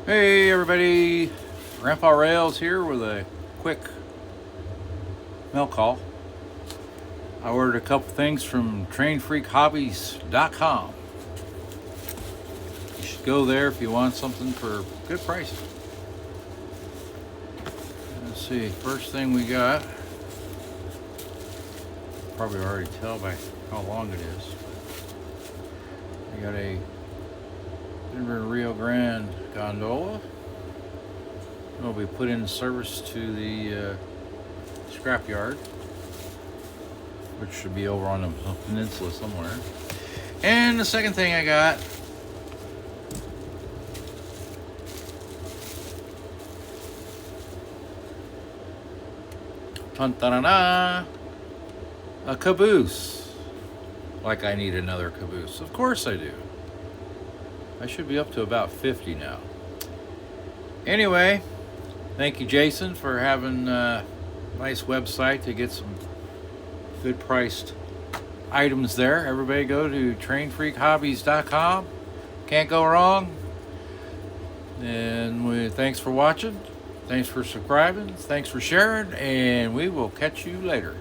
Hey everybody, Grandpa Rails here with a quick mail call. I ordered a couple things from TrainFreakHobbies.com. You should go there if you want something for good prices. Let's see, first thing we got, probably already tell by how long it is. We got a Denver Rio Grande gondola. It'll be put in service to the scrapyard, which should be over on the peninsula somewhere. And the second thing I got, a caboose. Like I need another caboose. Of course I do. I should be up to about 50 now. Anyway, thank you, Jason, for having a nice website to get some good priced items there. Everybody go to TrainFreakHobbies.com. Can't go wrong. And thanks for watching. Thanks for subscribing. Thanks for sharing. And we will catch you later.